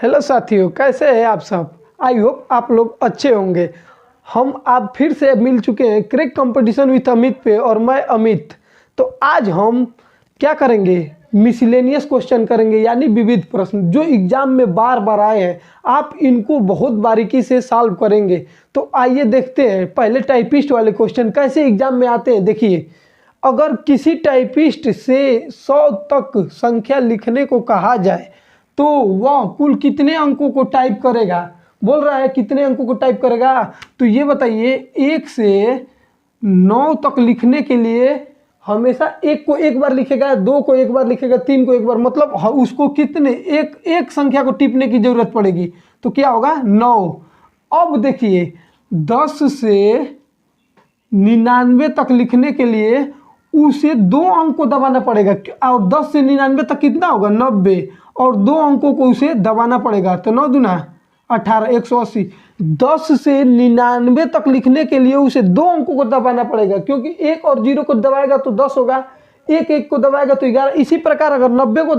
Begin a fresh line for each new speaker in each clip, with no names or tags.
Hello साथियों, कैसे हैं आप सब। आई होप आप लोग अच्छे होंगे। हम आप फिर से मिल चुके हैं क्रैक कंपटीशन विथ अमित पे और मैं अमित। तो आज हम क्या करेंगे, मिसलेनियस क्वेश्चन करेंगे, यानी विविध प्रश्न जो एग्जाम में बार बार आए हैं। आप इनको बहुत बारीकी से सॉल्व करेंगे। तो आइए देखते हैं पहले टाइपिस्ट वाले क्वेश्चन कैसे एग्जाम में आते हैं। देखिए, अगर किसी टाइपिस्ट से 100 तक संख्या लिखने को कहा जाए तो वह कुल कितने अंकों को टाइप करेगा। बोल रहा है कितने अंकों को टाइप करेगा। तो ये बताइए, 1 से 9 तक लिखने के लिए हमेशा 1 को एक बार लिखेगा, 2 को एक बार लिखेगा, 3 को एक बार, मतलब उसको कितने एक संख्या को टिपने की जरूरत पड़ेगी। तो क्या होगा, 9। अब देखिए, 10 से 99 तक लिखने के लिए उसे 2 अंक को दबाना पड़ेगा, और 10 से 99 तक कितना होगा, 90, और 2 अंकों को उसे दबाना पड़ेगा। तो 9 दूना 18, 180। 10 से 99 तक लिखने के लिए उसे 2 अंकों को दबाना पड़ेगा, क्योंकि 1 और 0 को दबाएगा तो 10 होगा, 1 को दबाएगा तो 11। इसी प्रकार अगर 90 को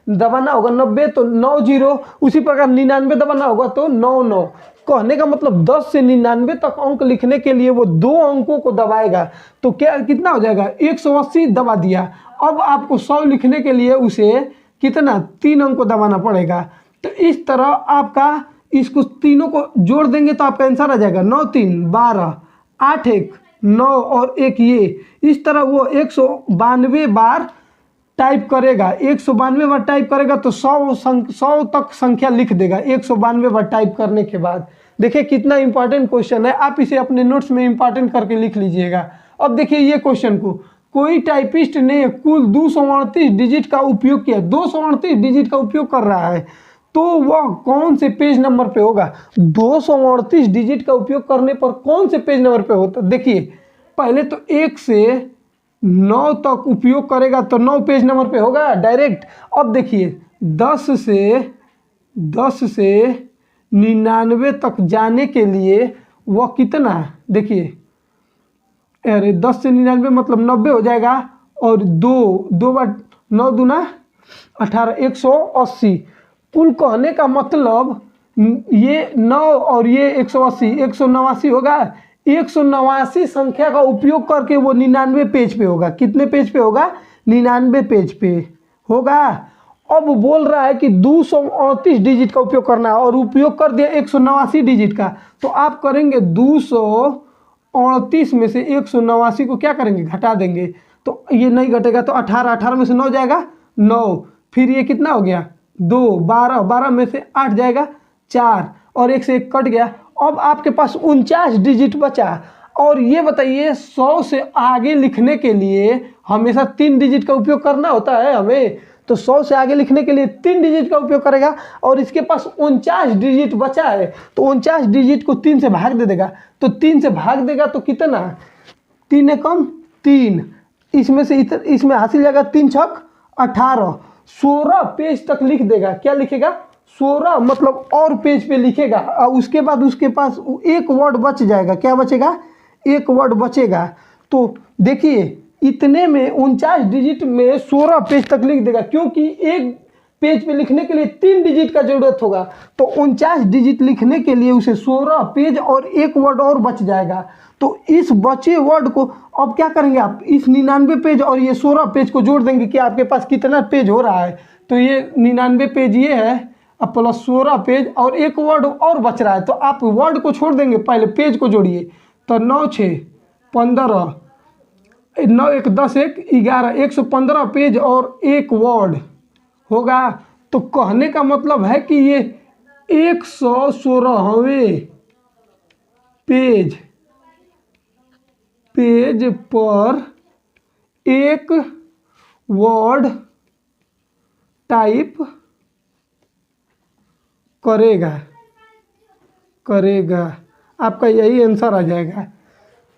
दबाना होगा, 90 तो 9 0। उसी प्रकार 99 दबाना होगा तो 9 9। कहने का मतलब 10 से 99 तक अंक लिखने के लिए वो 2 अंकों को दबाएगा। तो क्या कितना हो जाएगा, 180 दबा दिया। अब आपको 100 लिखने के लिए उसे कितना, 3 अंक को दबाना पड़ेगा। तो इस तरह आपका इसको तीनों को जोड़ देंगे तो आपका आंसर आ जाएगा 9 3 12, 8 1 9 और 1 ये। इस तरह वो 192 बार टाइप करेगा। 192 बार टाइप करेगा तो 100 तक संख्या लिख देगा 192 बार टाइप करने के बाद। देखिए कितना इंपॉर्टेंट क्वेश्चन है, आप इसे अपने नोट्स में इंपॉर्टेंट करके लिख लीजिएगा। अब देखिए ये क्वेश्चन को, कोई टाइपिस्ट ने कुल 238 डिजिट का उपयोग किया, 238 डिजिट का उपयोग कर रहा है, तो वह कौन से पेज नंबर पे होगा। 238 डिजिट का उपयोग करने पर कौन से पेज नंबर पे होता। देखिए पहले तो 1 से 9 तक उपयोग करेगा तो 9 पेज नंबर पे होगा डायरेक्ट। अब देखिए 10 से 99 तक जाने के लिए वह कितना, देखिए अरे 10 से 99 मतलब 90 हो जाएगा, और 2 बार 9 दूना 18, 180। कुल कहने का मतलब ये 9 और ये 180, 189 होगा। 189 संख्या का उपयोग करके वो 99 पेज पे होगा। कितने पेज पे होगा, 99 पेज पे होगा। अब बोल रहा है कि 238 डिजिट का उपयोग करना है और उपयोग कर दिया 189 डिजिट का। तो आप करेंगे 238 में से 189 को क्या करेंगे, घटा देंगे। तो ये नहीं घटेगा तो 18 में से 9 जाएगा 9, फिर ये कितना हो गया 2, 12 में से 8 जाएगा 4, और 1 से 1 कट गया। अब आपके पास 49 डिजिट बचा। और ये बताइए 100 से आगे लिखने के लिए हमेशा 3 डिजिट का उपयोग करना होता है हमें। तो 100 से आगे लिखने के लिए 3 डिजिट का उपयोग करेगा, और इसके पास 49 डिजिट बचा है तो 49 डिजिट को 3 से भाग दे देगा। तो 3 से भाग देगा तो कितना, 3 कम 3, इसमें से इसमें हासिल जाएगा 3 छक 18, 16 पेज तक लिख देगा। क्या लिखेगा, 16, मतलब और पेज पे लिखेगा। और उसके बाद उसके पास 1 वर्ड बच जाएगा। क्या बचेगा, 1 वर्ड बचेगा। तो देखिए इतने में 49 डिजिट में 16 पेज तक लिख देगा, क्योंकि एक पेज पे लिखने के लिए 3 डिजिट का जरूरत होगा। तो 49 डिजिट लिखने के लिए उसे 16 पेज और 1 वर्ड और बच जाएगा। तो इस बचे वर्ड को अब क्या करेंगे आप, इस 99 पेज और ये 16 पेज को जोड़ देंगे कि आपके पास कितना पेज हो रहा है। तो ये 99 पेज ये है, अब प्लस 16 पेज और 1 वर्ड और बच रहा है। तो आप वर्ड को छोड़ देंगे, पहले पेज को जोड़िए। तो 9 6 15, 9 1 10 1 11, 115 पेज और 1 वर्ड होगा। तो कहने का मतलब है कि ये 116वें पेज पर 1 वर्ड टाइप करेगा। आपका यही आंसर आ जाएगा।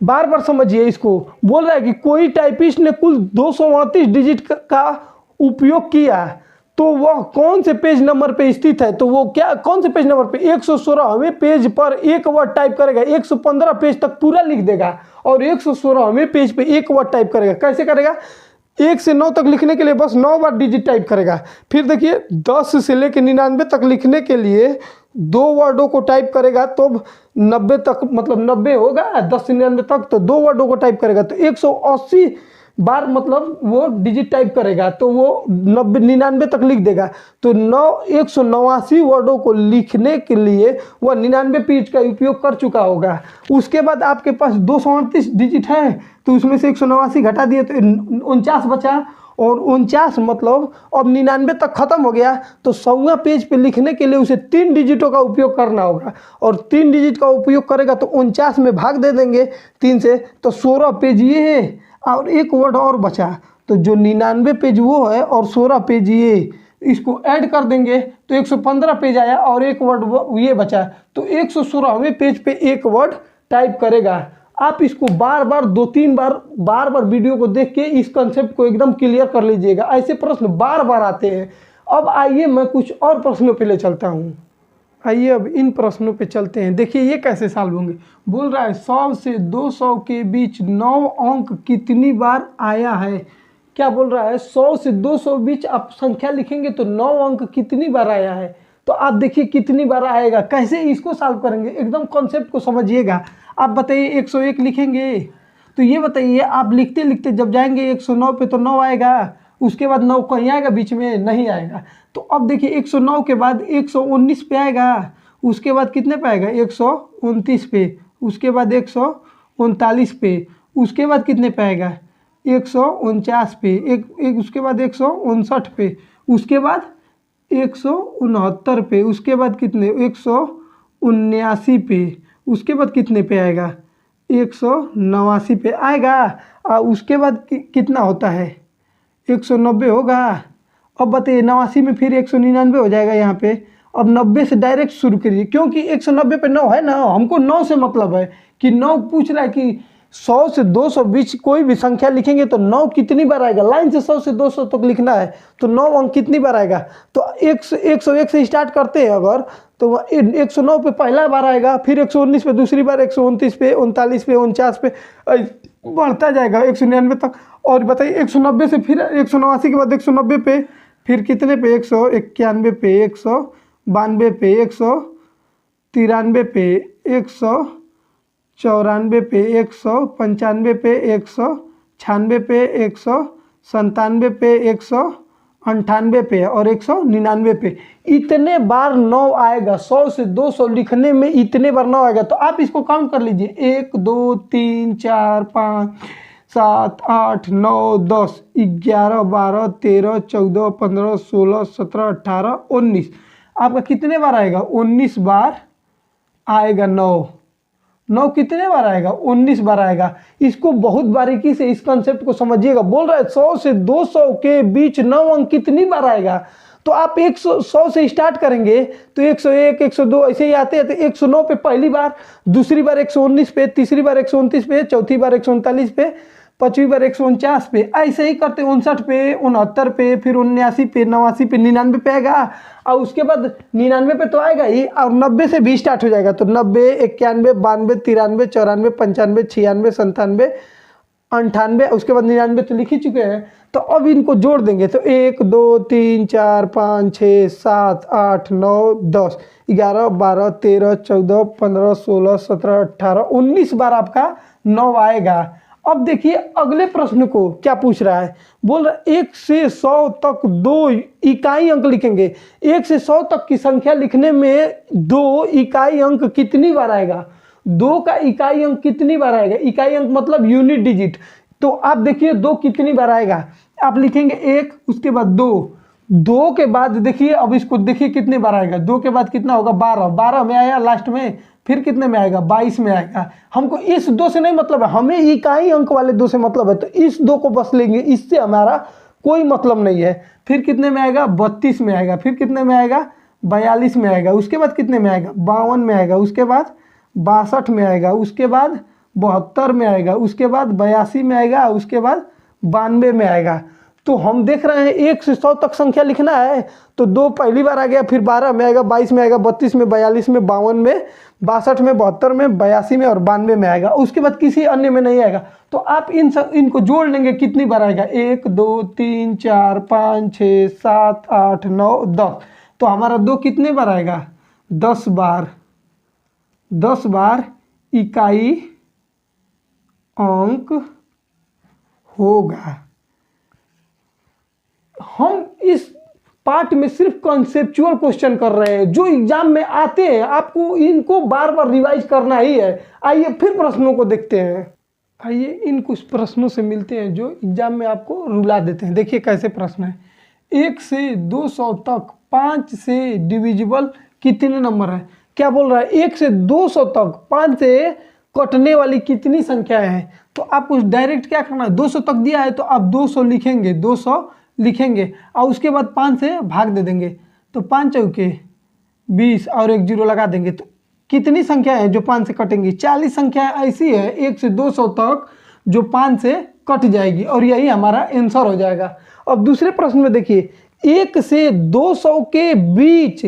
बार बार समझिए इसको। बोल रहा है कि कोई टाइपिस्ट ने कुल 238 डिजिट का उपयोग किया, तो वह कौन से पेज नंबर पे स्थित है। तो वो क्या, कौन से पेज नंबर पे, 116वें पेज पर 1 वर्ड टाइप करेगा। 115 पेज तक पूरा लिख देगा और 116वें पेज पे 1 वर्ड टाइप करेगा। कैसे करेगा, 1 से 9 तक लिखने के लिए बस 9 बार डिजिट टाइप करेगा। फिर देखिए 10 से लेकर 99 तक लिखने के लिए 2 वर्डों को टाइप करेगा तो 90 तक, मतलब 90 होगा, 10 से 99 तक तो 2 वर्डों को टाइप करेगा तो 180 बार मतलब वो डिजिट टाइप करेगा तो वो 99 तक लिख देगा। तो 189 वर्डों को लिखने के लिए वह 99 पेज का उपयोग कर चुका होगा। उसके बाद आपके पास 238 डिजिट है तो उसमें से 189 घटा दिए तो 49 बचा, और 49 मतलब अब 99 तक खत्म हो गया तो 100वां पेज पे लिखने के लिए उसे 3 डिजिटों का उपयोग करना होगा, और 3 डिजिट का उपयोग करेगा तो 49 में भाग दे देंगे 3 से तो 16 पेज ये है, और एक वर्ड और बचा तो जो 99 पेज वो है और 16 पेज ये, इसको ऐड कर देंगे तो 115 पेज आया और एक वर्ड ये बचा तो 116वें पेज पे एक वर्ड टाइप करेगा। आप इसको बार बार 2-3 बार वीडियो को देख के इस कंसेप्ट को एकदम क्लियर कर लीजिएगा। ऐसे प्रश्न बार बार आते हैं। अब आइए मैं कुछ और प्रश्नों पे ले चलता हूँ। आइए अब इन प्रश्नों पे चलते हैं। देखिए ये कैसे सॉल्व होंगे। बोल रहा है 100 से 200 के बीच 9 अंक कितनी बार आया है। क्या बोल रहा है 100 से 200 बीच आप संख्या लिखेंगे तो 9 अंक कितनी बार आया है। तो आप देखिए कितनी बार आएगा, कैसे इसको सॉल्व करेंगे, एकदम कॉन्सेप्ट को समझिएगा। आप बताइए 101 लिखेंगे तो ये बताइए आप लिखते लिखते जब जाएंगे 109 पे तो 9 आएगा, उसके बाद 9 कहीं आएगा बीच में, नहीं आएगा। तो अब देखिए 109 के बाद 119 पे आएगा, उसके बाद कितने पे आएगा 129 पे, उसके बाद 139 पे, उसके बाद कितने पे आएगा 149 पे, एक उसके बाद 159 पे, उसके बाद 169 पे, उसके बाद कितने 179 पे, उसके बाद कितने पे आएगा 189 पे आएगा। और उसके बाद कितना होता है 190 होगा। अब बताइए 89 में फिर 199 हो जाएगा यहाँ पे। अब 90 से डायरेक्ट शुरू करिए क्योंकि 190 पे 9 है ना, हमको 9 से मतलब है कि 9 पूछ रहा है कि 100 से 200 बीच कोई भी संख्या लिखेंगे तो 9 कितनी बार आएगा। लाइन से 100 से 200 तक लिखना है तो 9 अंक कितनी बार आएगा। तो 101 से स्टार्ट करते हैं अगर तो 109 पे पहला बार आएगा, फिर 119 पे दूसरी बार, 129 पे, 39 पे, 49 पे बढ़ता जाएगा 199 तक। और बताइए 190 से फिर 189 के बाद 190 पे, फिर कितने पे 191 पे, 192 पे, 193 पे, 194 पे, 195 पे, 196 पे, 197 पे, 198 पे और 199 पे। इतने बार 9 आएगा। 100 से 200 लिखने में इतने बार 9 आएगा। तो आप इसको काउंट कर लीजिए 1 2 3 4 5 7 8 9 10 11 12 13 14 15 16 17 18 19। आपका कितने बार आएगा 19 बार आएगा। 9 कितने बार आएगा 19 बार आएगा। इसको बहुत बारीकी से इस कंसेप्ट को समझिएगा। बोल रहा है 100 से 200 के बीच 9 अंक कितनी बार आएगा। तो आप 100 से स्टार्ट करेंगे तो 101 102 ऐसे ही आते हैं। तो 109 पे पहली बार, दूसरी बार 119 पे, तीसरी बार 129 पे, चौथी बार 139 पे, पांचवी बार 149 पे, ऐसे ही करते 59 पे, 69 पे, फिर 79 पे, 89 पे, 99 पे आएगा। और उसके बाद 99 पे तो आएगा ही और 90 से भी स्टार्ट हो जाएगा। तो 90 91 92 93 94 95 96 97 98, उसके बाद 99 तो लिख ही चुके हैं। तो अब इनको जोड़ देंगे तो 1 2 3 4 5 6 7 8 9 10 11 12 13 14 15 16 17 18 19 बार आपका 9 आएगा। अब देखिए अगले प्रश्न को क्या पूछ रहा है। बोल रहा 1 से 100 तक 2 इकाई अंक लिखेंगे। 1 से 100 तक की संख्या लिखने में 2 इकाई अंक कितनी बार आएगा। 2 का इकाई अंक कितनी बार आएगा। इकाई अंक मतलब यूनिट डिजिट। तो आप देखिए 2 कितनी बार आएगा। आप लिखेंगे 1, उसके बाद 2 के बाद देखिए अब इसको देखिए कितने बार आएगा। 2 के बाद कितना होगा 12 में आया लास्ट में, फिर कितने में आएगा 22 में आएगा। हमको इस 2 से नहीं मतलब है, हमें इकाई अंक वाले 2 से मतलब है। तो इस 2 को बस लेंगे, इससे हमारा कोई मतलब नहीं है। फिर कितने में आएगा 32 में आएगा, फिर कितने में आएगा 42 में आएगा, उसके बाद कितने में आएगा 52 में आएगा, उसके बाद 62 में आएगा, उसके बाद 72 में आएगा, उसके बाद 82 में आएगा, उसके बाद 92 में आएगा। तो हम देख रहे हैं 1 से 100 तक संख्या लिखना है, तो 2 पहली बार आ गया, फिर 12 में आएगा, 22 में आएगा, 32 में, 42 में, 52 में, 62 में, 72 में, 82 में और 92 में आएगा। उसके बाद किसी अन्य में नहीं आएगा। तो आप इनको जोड़ लेंगे, कितनी बार आएगा? 1 2 3 4 5 6 7 8 9 10। तो हमारा 2 कितने बार आएगा? 10 बार। 10 बार इकाई अंक होगा। हम इस पार्ट में सिर्फ कॉन्सेप्चुअल क्वेश्चन कर रहे हैं जो एग्जाम में आते हैं, आपको इनको बार बार रिवाइज करना ही है। आइए फिर प्रश्नों को देखते हैं। आइए इन कुछ प्रश्नों से मिलते हैं जो एग्जाम में आपको रुला देते हैं। देखिए कैसे प्रश्न है। 1 से 200 तक 5 से डिविजिबल कितने नंबर है? क्या बोल रहा है? 1 से 200 तक 5 से कटने वाली कितनी संख्याएं हैं? तो आपको डायरेक्ट क्या करना है? 200 तक दिया है तो आप 200 लिखेंगे, 200 लिखेंगे और उसके बाद 5 से भाग दे देंगे। तो 5 चौके 20 और 1 जीरो लगा देंगे। तो कितनी संख्या है जो 5 से कटेंगी? 40 संख्या ऐसी है 1 से 200 तक जो 5 से कट जाएगी और यही हमारा आंसर हो जाएगा। अब दूसरे प्रश्न में देखिए, 1 से 200 के बीच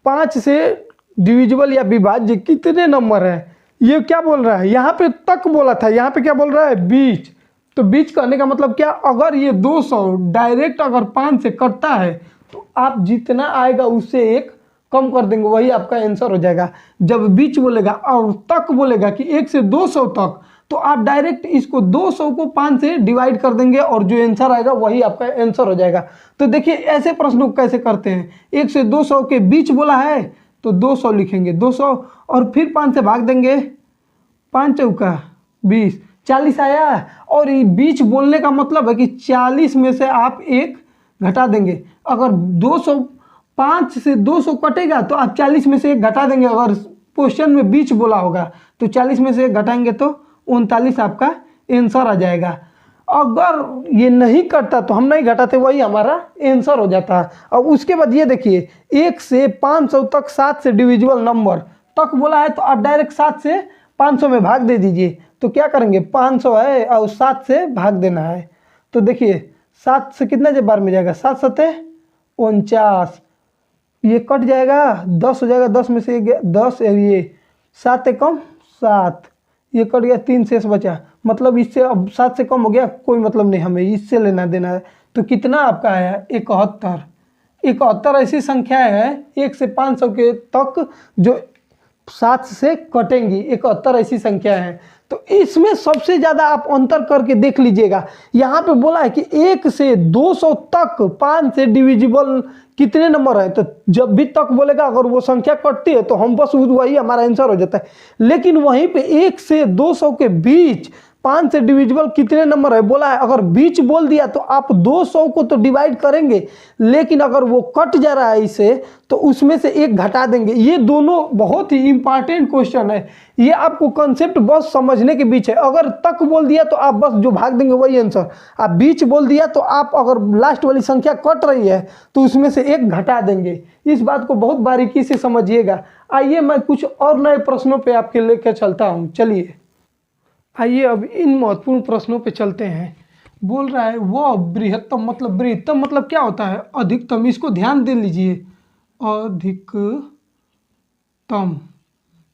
5 से डिविजिबल या विभाज्य कितने नंबर है? ये क्या बोल रहा है? यहाँ पे तक बोला था, यहाँ पे क्या बोल रहा है? बीच। तो बीच कहने का मतलब क्या? अगर ये 200 डायरेक्ट अगर 5 से कटता है तो आप जितना आएगा उससे 1 कम कर देंगे, वही आपका आंसर हो जाएगा। जब बीच बोलेगा और तक बोलेगा कि 1 से 200 तक, तो आप डायरेक्ट इसको 200 को 5 से डिवाइड कर देंगे और जो आंसर आएगा वही आपका आंसर हो जाएगा। तो देखिए ऐसे प्रश्नों को कैसे करते हैं। 1 से 200 के बीच बोला है तो 200 लिखेंगे, 200 और फिर 5 से भाग देंगे, 5 चौका 20, 40 आया। और ये बीच बोलने का मतलब है कि 40 में से आप 1 घटा देंगे। अगर 205 से 200 कटेगा तो आप 40 में से 1 घटा देंगे। अगर क्वेश्चन में बीच बोला होगा तो 40 में से 1 घटाएंगे तो 39 आपका आंसर आ जाएगा। अगर ये नहीं कटता तो हम नहीं घटाते, वही हमारा आंसर हो जाता है। अब उसके बाद ये देखिए, 1 से 500 तक 7 से डिविजिबल नंबर तक बोला है तो आप डायरेक्ट 7 से 500 में भाग दे दीजिए। तो क्या करेंगे? 500 है और 7 से भाग देना है। तो देखिए 7 से कितना जब बार में जाएगा? 7 सते 49, ये कट जाएगा, 10 हो जाएगा, 10 में से 10, ये 7 से कम 7, ये कट गया, 3 शेष बचा। मतलब इससे अब 7 से कम हो गया, कोई मतलब नहीं, हमें इससे लेना देना है। तो कितना आपका आया? 71। 71 ऐसी संख्या है 1 से 500 के तक जो 7 से कटेंगी। 71 ऐसी संख्या है। तो इसमें सबसे ज़्यादा आप अंतर करके देख लीजिएगा। यहाँ पे बोला है कि 1 से 200 तक 5 से डिविजिबल कितने नंबर है। तो जब भी तक बोलेगा अगर वो संख्या कटती है तो हम बस वही हमारा आंसर हो जाता है। लेकिन वहीं पे 1 से 200 के बीच 5 से डिविजिबल कितने नंबर है बोला है। अगर बीच बोल दिया तो आप 200 को तो डिवाइड करेंगे, लेकिन अगर वो कट जा रहा है इसे तो उसमें से 1 घटा देंगे। ये दोनों बहुत ही इंपॉर्टेंट क्वेश्चन है। ये आपको कंसेप्ट बस समझने के बीच है। अगर तक बोल दिया तो आप बस जो भाग देंगे वही आंसर। आप बीच बोल दिया तो आप अगर लास्ट वाली संख्या कट रही है तो उसमें से 1 घटा देंगे। इस बात को बहुत बारीकी से समझिएगा। आइए मैं कुछ और नए प्रश्नों पर आपके लेकर चलता हूँ। चलिए आइए अब इन महत्वपूर्ण प्रश्नों पे चलते हैं। बोल रहा है वह बृहत्तम, मतलब बृहत्तम मतलब क्या होता है? अधिकतम। इसको ध्यान दे लीजिए, अधिकतम।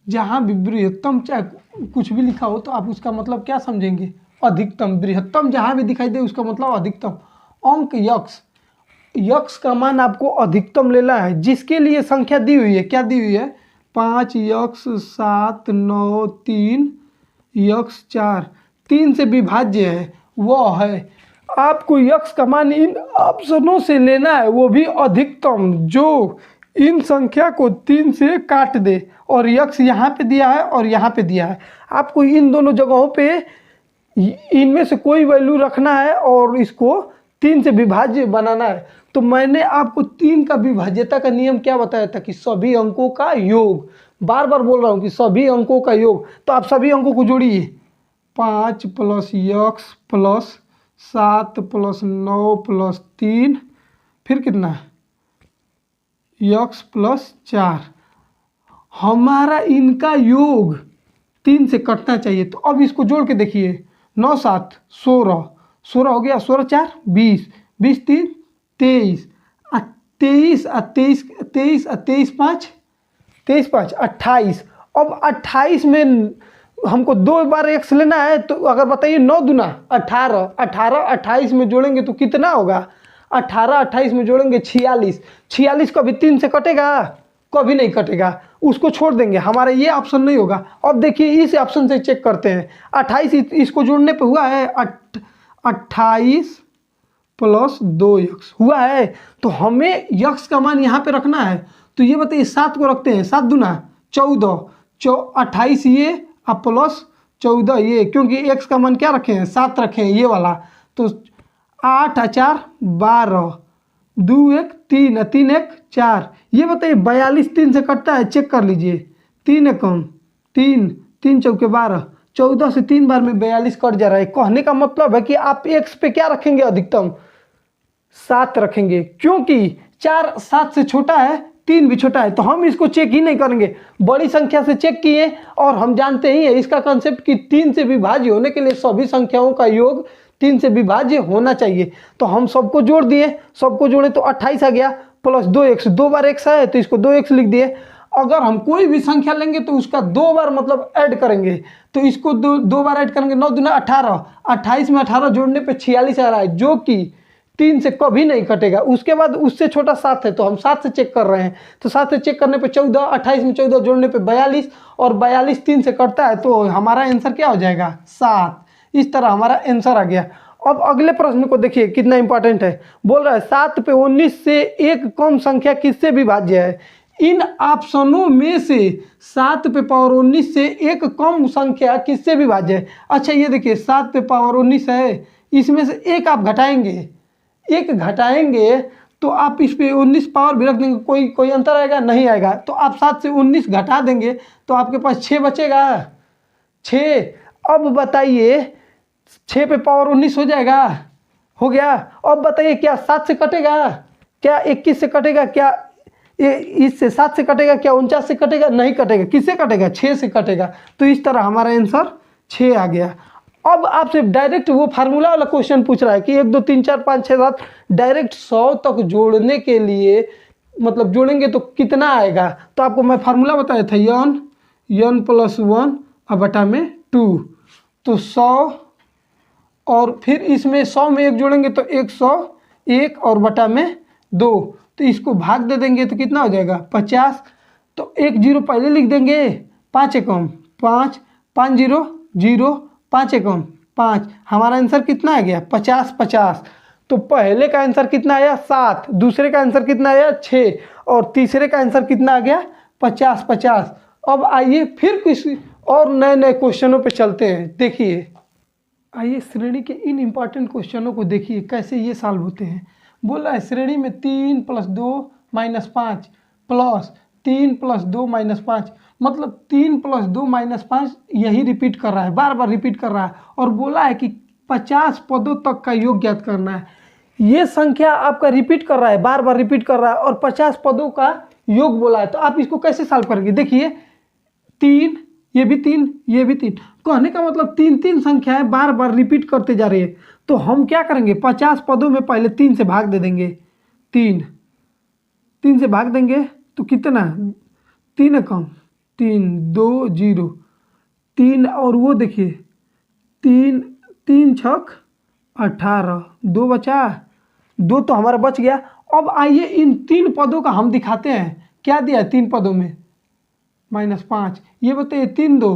जहाँ भी बृहत्तम चाहे कुछ भी लिखा हो तो आप उसका मतलब क्या समझेंगे? अधिकतम। बृहत्तम जहाँ भी दिखाई दे उसका मतलब अधिकतम। अंक यक्स, यक्स का मान आपको अधिकतम लेना है। जिसके लिए संख्या दी हुई है, क्या दी हुई है? 5 यक्स 7 9 3 यक्स 4, 3 से विभाज्य है वह है। आपको यक्स का मान इन ऑप्शनों से लेना है, वो भी अधिकतम जो इन संख्या को 3 से काट दे। और यक्स यहाँ पे दिया है और यहाँ पे दिया है। आपको इन दोनों जगहों पे इनमें से कोई वैल्यू रखना है और इसको 3 से विभाज्य बनाना है। तो मैंने आपको 3 का विभाज्यता का नियम क्या बताया था कि सभी अंकों का योग। बार बार बोल रहा हूँ कि सभी अंकों का योग। तो आप सभी अंकों को जोड़िए, 5 + यक्स + 7 + 9 + 3, फिर कितना? यक्स + 4। हमारा इनका योग 3 से कटना चाहिए। तो अब इसको जोड़ के देखिए, 9 7 16, 16 हो गया, 16 4 20, 20 3 23 23 23 23 23 5 23 5 28। अब 28 में हमको 2 बार x लेना है, तो अगर बताइए 9 दूना 18, 18 28 में जोड़ेंगे तो कितना होगा? 18 28 में जोड़ेंगे 46। 46 कभी 3 से कटेगा? कभी नहीं कटेगा, उसको छोड़ देंगे, हमारा ये ऑप्शन नहीं होगा। अब देखिए इस ऑप्शन से चेक करते हैं। 28 इसको जोड़ने पे हुआ है 28 + 2x हुआ है, तो हमें x का मान यहाँ पे रखना है। तो ये बताइए 7 को रखते हैं, 7 दूना 14, 28 ये प्लस 14 ये, क्योंकि x का मान क्या रखे हैं? 7 रखे हैं, ये वाला। तो 8 4 12, 2 1 3, 3 1 4। ये बताइए 42 3 से कटता है, चेक कर लीजिए। 3 एकम 3, 3 चौके 12, 14 से 3 बार में 42 कट जा रहा है। कहने का मतलब है कि आप x पे क्या रखेंगे? अधिकतम 7 रखेंगे, क्योंकि 4 7 से छोटा है, 3 भी छोटा है, तो हम इसको चेक ही नहीं करेंगे। बड़ी संख्या से चेक किए, और हम जानते ही है इसका कंसेप्ट कि 3 से विभाज्य होने के लिए सभी संख्याओं का योग 3 से विभाज्य होना चाहिए। तो हम सबको जोड़ दिए, सबको जोड़े तो 28 आ गया, प्लस 2x, 2 बार x है तो इसको 2x लिख दिए। अगर हम कोई भी संख्या लेंगे तो उसका 2 बार मतलब ऐड करेंगे, तो इसको 2 बार ऐड करेंगे। 9 दूना 18, 28 में 18 जोड़ने पे 46 आ रहा है, जो कि 3 से कभी नहीं कटेगा। उसके बाद उससे छोटा 7 है, तो हम 7 से चेक कर रहे हैं, तो 7 से चेक करने पे 14, 28 में 14 जोड़ने पे 42, और 42 3 से कटता है, तो हमारा आंसर क्या हो जाएगा? 7। इस तरह हमारा आंसर आ गया। अब अगले प्रश्न को देखिए कितना इंपॉर्टेंट है। बोल रहा है 7 पे 19 से एक कम संख्या किससे विभाज्य है? इन ऑप्शनों में से 7 पे पावर 19 से एक कम संख्या किससे विभाज्य है? अच्छा ये देखिए 7 पे पावर 19 है, इसमें से एक आप घटाएंगे, एक घटाएंगे तो आप इस पे 19 पावर भी रख देंगे, कोई अंतर आएगा? नहीं आएगा। तो आप 7 से 19 घटा देंगे तो आपके पास 6 बचेगा, 6। अब बताइए 6 पे पावर 19 हो जाएगा, हो गया। अब बताइए क्या 7 से कटेगा? क्या 21 से कटेगा? क्या इससे 7 से कटेगा? क्या 49 से कटेगा? नहीं कटेगा। किससे कटेगा? 6 से कटेगा। तो इस तरह हमारा आंसर 6 आ गया। अब आपसे डायरेक्ट वो फार्मूला वाला क्वेश्चन पूछ रहा है कि 1 2 3 4 5 6 7 डायरेक्ट 100 तक जोड़ने के लिए मतलब जोड़ेंगे तो कितना आएगा? तो आपको मैं फार्मूला बताया था, n + 1 अब बटा में 2, तो 100, और फिर इसमें 100 में 1 जोड़ेंगे तो 101 और बटा में 2, तो इसको भाग दे देंगे तो कितना हो जाएगा? 50। तो 1 0 पहले लिख देंगे, 5 एकम 5, 5 0 0, 5 एकम 5। हमारा आंसर कितना आ गया? 50 50। तो पहले का आंसर कितना आया? 7, दूसरे का आंसर कितना आया? 6, और तीसरे का आंसर कितना आ गया? 50 50। अब आइए फिर किसी और नए नए क्वेश्चनों पे चलते हैं। देखिए आइए श्रेणी के इन इम्पॉर्टेंट क्वेश्चनों को देखिए कैसे ये सॉल्व होते हैं। बोल रहा है श्रेणी में 3 + 2 - 5 प्लस 3 + 2 - 5, मतलब 3 + 2 - 5 यही रिपीट कर रहा है, बार बार रिपीट कर रहा है, और बोला है कि 50 पदों तक का योग ज्ञात करना है। ये संख्या आपका रिपीट कर रहा है, बार बार रिपीट कर रहा है, और 50 पदों का योग बोला है। तो आप इसको कैसे सॉल्व करेंगे? देखिए 3, ये भी 3, ये भी 3, कहने का मतलब 3 संख्याएं बार बार रिपीट करते जा रही है। तो हम क्या करेंगे? 50 पदों में पहले 3 से भाग दे देंगे, 3 से भाग देंगे तो कितना? 3 कम 3 2 0 3, और वो देखिए 3 3 छक 18, 2 बचा, 2 तो हमारा बच गया। अब आइए इन 3 पदों का हम दिखाते हैं, क्या दिया है 3 पदों में? -5। ये बताइए 3 2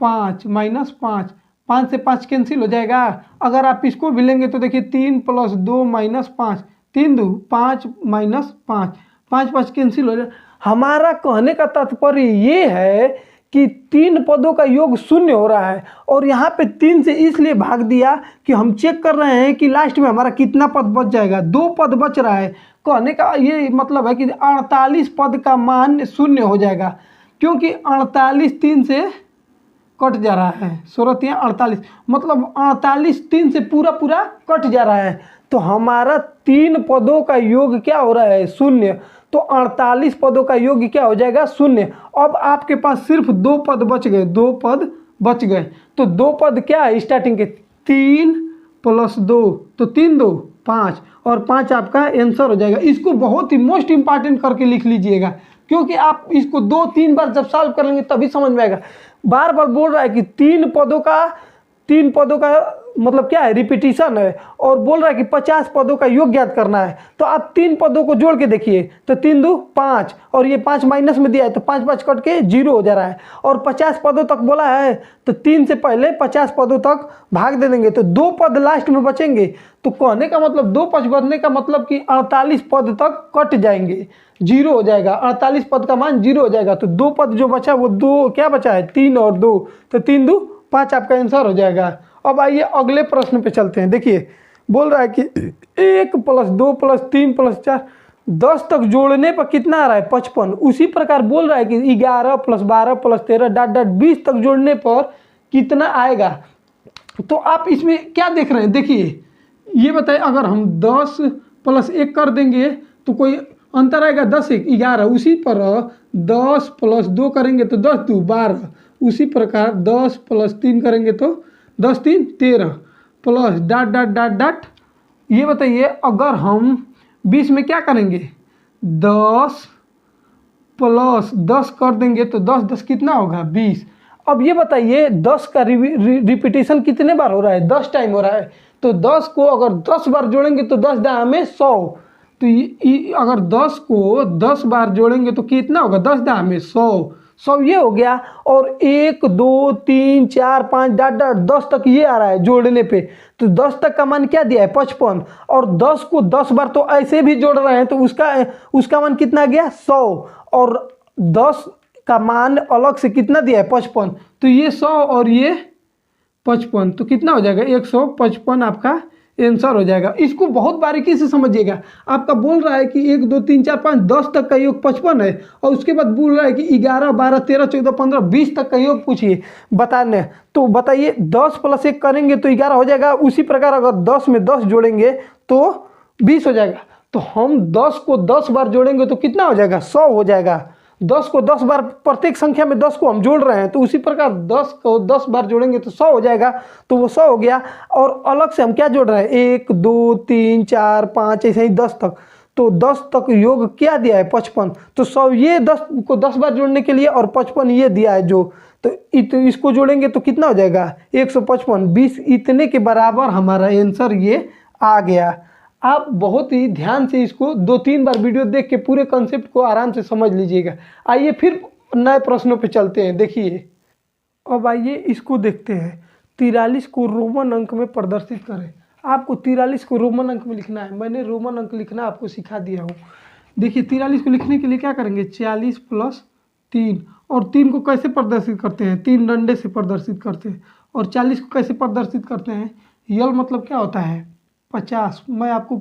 5 -5, 5 से 5 कैंसिल हो जाएगा। अगर आप इसको भी लेंगे तो देखिए 3 + 2 - 5, 3 2 5 -5, 5 5 कैंसिल हो जाए। हमारा कहने का तात्पर्य ये है कि 3 पदों का योग 0 हो रहा है, और यहाँ पे 3 से इसलिए भाग दिया कि हम चेक कर रहे हैं कि लास्ट में हमारा कितना पद बच जाएगा। 2 पद बच रहा है। कहने का ये मतलब है कि 48 पद का मान 0 हो जाएगा, क्योंकि 48 3 से कट जा रहा है, 16 या 48, मतलब 48 3 से पूरा कट जा रहा है। तो हमारा 3 पदों का योग क्या हो रहा है? 0। तो 48 पदों का योग क्या हो जाएगा? 0। अब आपके पास सिर्फ 2 पद बच गए, 2 पद बच गए। तो 2 पद क्या है स्टार्टिंग के? 3 + 2, तो 3 2 5 और 5 आपका आंसर हो जाएगा। इसको बहुत ही मोस्ट इंपॉर्टेंट करके लिख लीजिएगा, क्योंकि आप इसको 2-3 बार जब सॉल्व कर लेंगे तभी समझ में आएगा। बार बार बोल रहा है कि तीन पदों का मतलब क्या है, रिपीटिशन है, और बोल रहा है कि 50 पदों का योग ज्ञात करना है। तो आप 3 पदों को जोड़ के देखिए, तो 3 2 5 और ये 5 माइनस में दिया है तो 5 5 कट के 0 हो जा रहा है। और 50 पदों तक बोला है तो 3 से पहले 50 पदों तक भाग दे देंगे तो 2 पद लास्ट में बचेंगे। तो कहने का मतलब 2 5 बचने का मतलब कि 48 पद तक कट जाएंगे, 0 हो जाएगा। 48 पद का मान 0 हो जाएगा। तो 2 पद जो बचा वो 2 क्या बचा है, 3 और 2, तो 3 2 5 आपका आंसर हो जाएगा। अब आइए अगले प्रश्न पे चलते हैं। देखिए बोल रहा है कि 1 + 2 + 3 + 4 10 तक जोड़ने पर कितना आ रहा है, 55। उसी प्रकार बोल रहा है कि 11 + 12 + 13 डॉट डॉट 20 तक जोड़ने पर कितना आएगा। तो आप इसमें क्या देख रहे हैं, देखिए ये बताइए, अगर हम 10 + 1 कर देंगे तो कोई अंतर आएगा, 10 1 11। उसी पर 10 + 2 करेंगे तो 10 2 12। उसी प्रकार 10 + 3 करेंगे तो 10 3 13 plus dot dot dot dot. ये बताइए अगर हम 20 में क्या करेंगे, 10 + 10 कर देंगे तो 10 10 कितना होगा, 20। अब ये बताइए 10 का रिपीटिशन कितने बार हो रहा है, 10 टाइम हो रहा है। तो 10 को अगर 10 बार जोड़ेंगे तो 10 दाएं में 100। तो अगर 10 को 10 बार जोड़ेंगे तो कितना होगा, 10 दाएं में 100 ये हो गया। और 1 2 3 4 5 डॉट डॉट 10 तक ये आ रहा है जोड़ने पे। तो 10 तक का मान क्या दिया है, 55। और 10 को 10 बार तो ऐसे भी जोड़ रहे हैं तो उसका मान कितना गया, 100। और 10 का मान अलग से कितना दिया है, 55। तो ये 100 और ये 55 तो कितना हो जाएगा, 155 आपका आंसर हो जाएगा। इसको बहुत बारीकी से समझिएगा। आपका बोल रहा है कि 1 2 3 4 5 10 तक का योग 55 है, और उसके बाद बोल रहा है कि 11 12 13 14 15 20 तक का योग पूछिए बताने। तो बताइए 10 + 1 करेंगे तो 11 हो जाएगा। उसी प्रकार अगर 10 में 10 जोड़ेंगे तो 20 हो जाएगा। तो हम 10 को 10 बार जोड़ेंगे तो कितना हो जाएगा, 100 हो जाएगा। 10 को 10 बार, प्रत्येक संख्या में 10 को हम जोड़ रहे हैं, तो उसी प्रकार 10 को 10 बार जोड़ेंगे तो 100 हो जाएगा। तो वो 100 हो गया। और अलग से हम क्या जोड़ रहे हैं, 1 2 3 4 5 ऐसे ही 10 तक। तो 10 तक योग क्या दिया है, 55। तो 100 ये 10 को 10 बार जोड़ने के लिए, और 55 ये दिया है जो, तो इसको जोड़ेंगे तो कितना हो जाएगा, 155। 20 इतने के बराबर हमारा आंसर ये आ गया। आप बहुत ही ध्यान से इसको 2-3 बार वीडियो देख के पूरे कॉन्सेप्ट को आराम से समझ लीजिएगा। आइए फिर नए प्रश्नों पे चलते हैं। देखिए अब आइए इसको देखते हैं। 43 को रोमन अंक में प्रदर्शित करें। आपको 43 को रोमन अंक में लिखना है। मैंने रोमन अंक लिखना आपको सिखा दिया हूँ। देखिए 43 को लिखने के लिए क्या करेंगे, 40 + 3। और 3 को कैसे प्रदर्शित करते हैं, 3 डंडे से प्रदर्शित करते हैं। और 40 को कैसे प्रदर्शित करते हैं, यल मतलब क्या होता है, 50। मैं आपको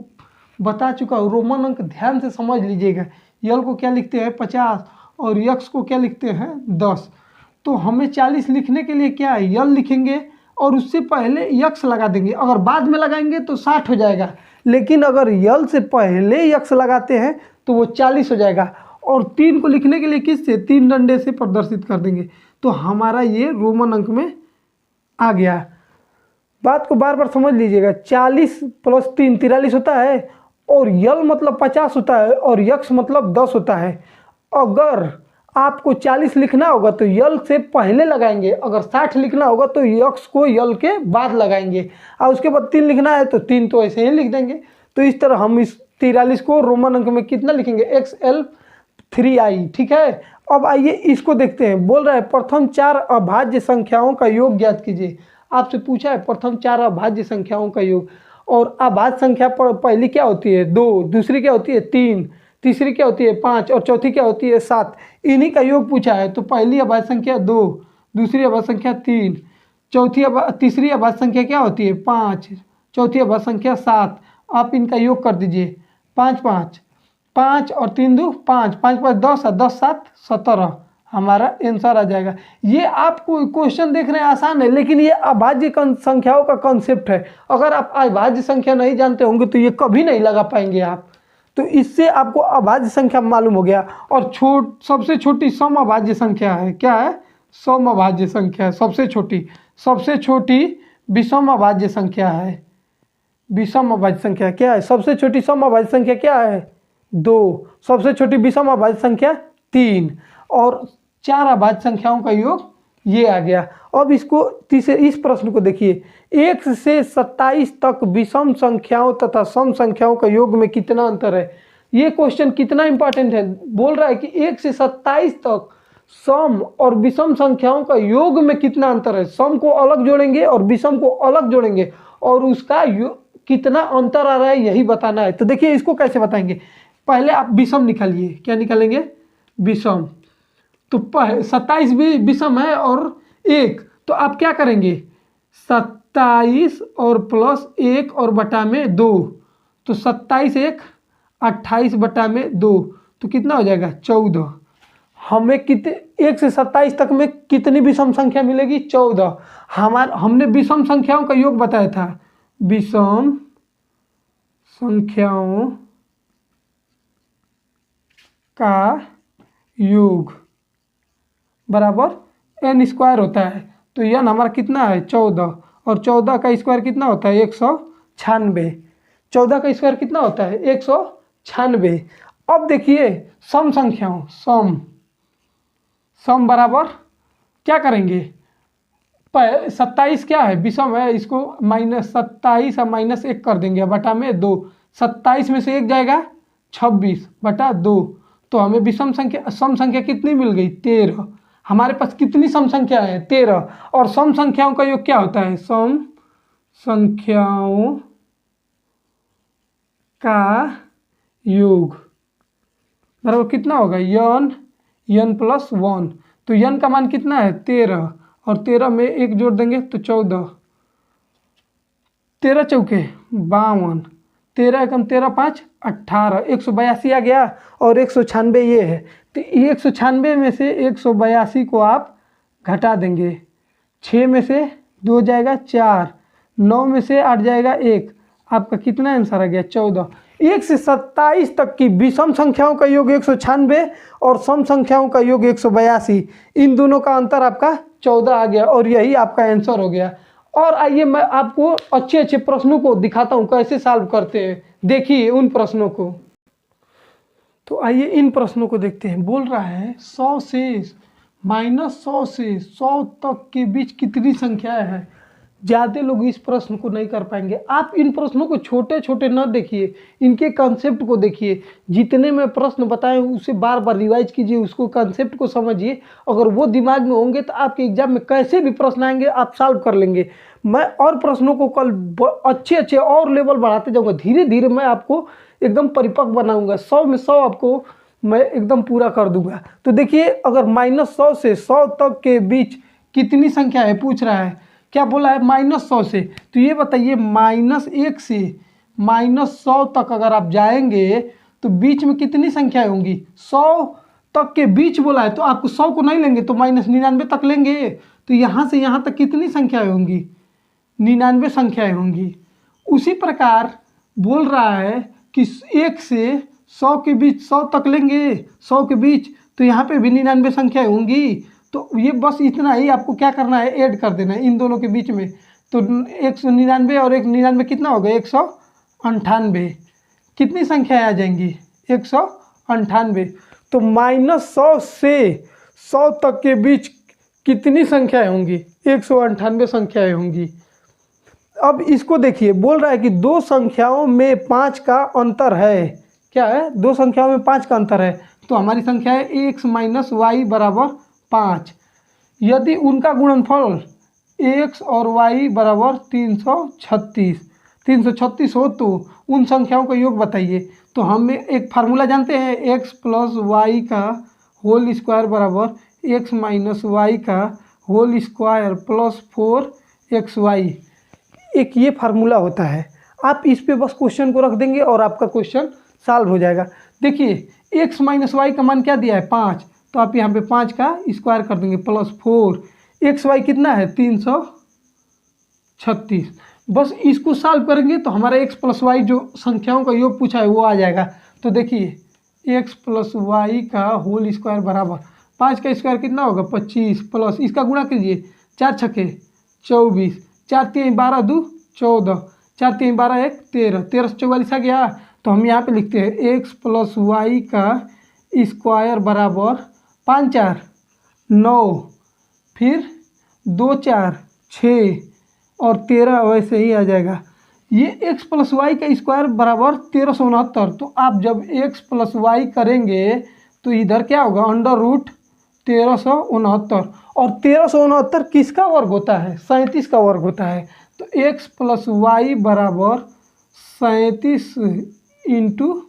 बता चुका हूँ। रोमन अंक ध्यान से समझ लीजिएगा। यल को क्या लिखते हैं, 50, और यक्स को क्या लिखते हैं, 10। तो हमें 40 लिखने के लिए क्या है, यल लिखेंगे और उससे पहले यक्स लगा देंगे। अगर बाद में लगाएंगे तो 60 हो जाएगा, लेकिन अगर यल से पहले यक्स लगाते हैं तो वो 40 हो जाएगा। और 3 को लिखने के लिए किससे, 3 डंडे से प्रदर्शित कर देंगे। तो हमारा ये रोमन अंक में आ गया। बात को बार बार समझ लीजिएगा। 40 + 3 43 होता है, और यल मतलब 50 होता है, और यक्स मतलब 10 होता है। अगर आपको 40 लिखना होगा तो यल से पहले लगाएंगे, अगर 60 लिखना होगा तो यक्स को यल के बाद लगाएंगे, और उसके बाद 3 लिखना है तो 3 तो ऐसे ही लिख देंगे। तो इस तरह हम इस 43 को रोमन अंक में कितना लिखेंगे, XL3I। ठीक है। अब आइए इसको देखते हैं। बोल रहा है प्रथम 4 अभाज्य संख्याओं का योग ज्ञात कीजिए। आपसे पूछा है प्रथम 4 अभाज्य संख्याओं का योग। और अभाज्य संख्या पर पहली क्या होती है, 2, दूसरी क्या होती है, 3, तीसरी क्या होती है, 5, और चौथी क्या होती है, 7। इन्हीं का योग पूछा है। तो पहली अभाज्य संख्या 2, दूसरी अभाज्य संख्या 3, तीसरी अभाज्य संख्या क्या होती है, 5, चौथी अभाज्य संख्या 7। आप इनका योग कर दीजिए। 5 5 5 और 3 2 5, 5 5 10, 10 7 17 हमारा आंसर आ जाएगा। ये आपको क्वेश्चन देख रहे हैं आसान है, लेकिन ये अभाज्य संख्याओं का कॉन्सेप्ट है। अगर आप अभाज्य संख्या नहीं जानते होंगे तो ये कभी नहीं लगा पाएंगे आप। तो इससे आपको अभाज्य संख्या मालूम हो गया। और सबसे छोटी सम अभाज्य संख्या है, क्या है, सम अभाज्य संख्या है। सबसे छोटी विषम अभाज्य संख्या है। विषम अभाज्य संख्या क्या है? सबसे छोटी सम अभाज्य संख्या क्या है? 2। सबसे छोटी विषम अभाज्य संख्या 3 और 4 अभाज्य संख्याओं का योग ये आ गया। अब इसको इस प्रश्न को देखिए, 1 से 27 तक विषम संख्याओं तथा सम संख्याओं का योग में कितना अंतर है? ये क्वेश्चन कितना इंपॉर्टेंट है। बोल रहा है कि 1 से 27 तक सम और विषम संख्याओं का योग में कितना अंतर है। सम को अलग जोड़ेंगे और विषम को अलग जोड़ेंगे और उसका कितना अंतर आ रहा है यही बताना है। तो देखिए इसको कैसे बताएंगे। पहले आप विषम निकालिए। क्या निकालेंगे? विषम। तो 27 भी विषम है और 1, तो आप क्या करेंगे? 27 और प्लस 1 और बटा में 2, तो 27 1 28 बटा में 2, तो कितना हो जाएगा? 14। हमें कितने 1 से 27 तक में कितनी विषम संख्या मिलेगी? 14। हमने विषम संख्याओं का योग बताया था। विषम संख्याओं का योग बराबर n स्क्वायर होता है। तो n हमारा कितना है? 14 और 14 का स्क्वायर कितना होता है? 196। 14 का स्क्वायर कितना होता है? 196। अब देखिए सम संख्याओं सम बराबर क्या करेंगे? 27 क्या है? विषम है, इसको -27 और -1 कर देंगे बटा में 2। 27 में से 1 जाएगा 26 बटा 2, तो हमें विषम संख्या सम संख्या कितनी मिल गई? 13। हमारे पास कितनी सम संख्या है? 13। और सम संख्याओं का योग क्या होता है? सम संख्याओं का योग बराबर कितना होगा? n plus 1। तो n का मान कितना है? 13 और 13 में 1 जोड़ देंगे तो 14। 13 चौके 52, 13 एकम 13 5 18, 182 आ गया और 196 ये है। तो 196 में से 182 को आप घटा देंगे। 6 में से 2 जाएगा 4, 9 में से 8 जाएगा 1, आपका कितना आंसर आ गया? 14। 1 से 27 तक की विषम संख्याओं का योग 196 और सम संख्याओं का योग 182, इन दोनों का अंतर आपका 14 आ गया और यही आपका आंसर हो गया। और आइए मैं आपको अच्छे अच्छे प्रश्नों को दिखाता हूँ कैसे सॉल्व करते हैं। देखिए उन प्रश्नों को। तो आइए इन प्रश्नों को देखते हैं। बोल रहा है 100 से -100 से 100 तक के बीच कितनी संख्याएं हैं। ज़्यादा लोग इस प्रश्न को नहीं कर पाएंगे। आप इन प्रश्नों को छोटे छोटे न देखिए, इनके कंसेप्ट को देखिए। जितने मैं प्रश्न बताए उसे बार बार रिवाइज कीजिए, उसको कंसेप्ट को समझिए। अगर वो दिमाग में होंगे तो आपके एग्जाम में कैसे भी प्रश्न आएंगे आप सॉल्व कर लेंगे। मैं और प्रश्नों को कल अच्छे अच्छे और लेवल बढ़ाते जाऊँगा। धीरे धीरे मैं आपको एकदम परिपक्व बनाऊँगा। 100 में 100 आपको मैं एकदम पूरा कर दूँगा। तो देखिए अगर -100 से 100 तक के बीच कितनी संख्या है पूछ रहा है। क्या बोला है? -100 से। तो ये बताइए -1 से -100 तक अगर आप जाएंगे तो बीच में कितनी संख्याएं होंगी? 100 तक के बीच बोला है तो आपको 100 को नहीं लेंगे तो -99 तक लेंगे। तो यहाँ से यहाँ तक कितनी संख्याएं होंगी? 99 संख्याएं होंगी। उसी प्रकार बोल रहा है कि 1 से 100 के बीच 100 तक लेंगे, 100 के बीच, तो यहाँ पे भी 99 संख्याएं होंगी। तो ये बस इतना ही आपको क्या करना है? ऐड कर देना है इन दोनों के बीच में। तो 199 और 199 कितना होगा? 198। कितनी संख्याएं आ जाएंगी? 198। तो -100 से 100 तक के बीच कितनी संख्याएं होंगी? 198 संख्याएं होंगी। अब इसको देखिए, बोल रहा है कि दो संख्याओं में 5 का अंतर है। क्या है? दो संख्याओं में 5 का अंतर है। तो हमारी संख्या है x - y बराबर 5। यदि उनका गुणनफल x और y बराबर 336 हो तो उन संख्याओं का योग बताइए। तो हमें एक फार्मूला जानते हैं, x + y का होल स्क्वायर बराबर x - y का होल स्क्वायर प्लस 4xy। एक ये फार्मूला होता है। आप इस पे बस क्वेश्चन को रख देंगे और आपका क्वेश्चन सॉल्व हो जाएगा। देखिए x - y का मान क्या दिया है? 5। तो आप यहाँ पे 5 का स्क्वायर कर देंगे प्लस 4। xy कितना है? 336। बस इसको सॉल्व करेंगे तो हमारा x + y जो संख्याओं का योग पूछा है वो आ जाएगा। तो देखिए x + y का होल स्क्वायर बराबर 5 का स्क्वायर कितना होगा? 25 प्लस इसका गुणा कीजिए 4 छक्के 24, 4 3 12 2 14, 4×3 = 12, 1 13, 13 से 44 आ गया। तो हम यहाँ पे लिखते हैं x + y का स्क्वायर बराबर 5 4 9, फिर 2 4 6 और 13 वैसे ही आ जाएगा। ये x + y का स्क्वायर बराबर 1369। तो आप जब x + y करेंगे तो इधर क्या होगा, √1369। और 1369 किसका वर्ग होता है, 37 का वर्ग होता है। तो x + y बराबर 37 ×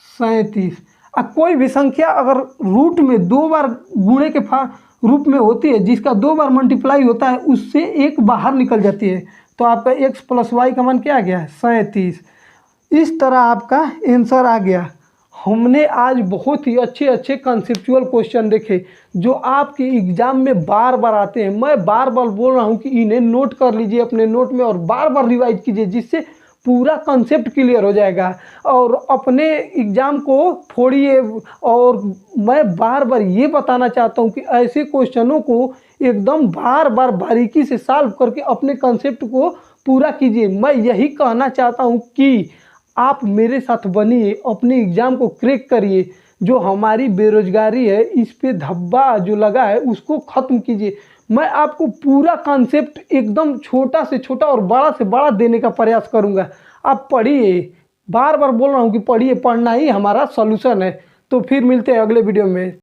37। अब कोई भी संख्या अगर रूट में 2 बार गुणे के रूप में होती है, जिसका 2 बार मल्टीप्लाई होता है, उससे एक बाहर निकल जाती है। तो आपका x + y का मान क्या आ गया, 37। इस तरह आपका आंसर आ गया। हमने आज बहुत ही अच्छे अच्छे कंसेप्चुअल क्वेश्चन देखे जो आपके एग्जाम में बार बार आते हैं। मैं बार बार बोल रहा हूं कि इन्हें नोट कर लीजिए अपने नोट में और बार बार रिवाइज कीजिए, जिससे पूरा कंसेप्ट क्लियर हो जाएगा और अपने एग्ज़ाम को फोड़िए। और मैं बार बार ये बताना चाहता हूँ कि ऐसे क्वेश्चनों को एकदम बार बार बारीकी से सॉल्व करके अपने कंसेप्ट को पूरा कीजिए। मैं यही कहना चाहता हूँ कि आप मेरे साथ बनिए, अपने एग्ज़ाम को क्रैक करिए। जो हमारी बेरोजगारी है, इस पे धब्बा जो लगा है उसको ख़त्म कीजिए। मैं आपको पूरा कॉन्सेप्ट एकदम छोटा से छोटा और बड़ा से बड़ा देने का प्रयास करूंगा। आप पढ़िए, बार बार बोल रहा हूं कि पढ़िए, पढ़ना ही हमारा सॉल्यूशन है। तो फिर मिलते हैं अगले वीडियो में।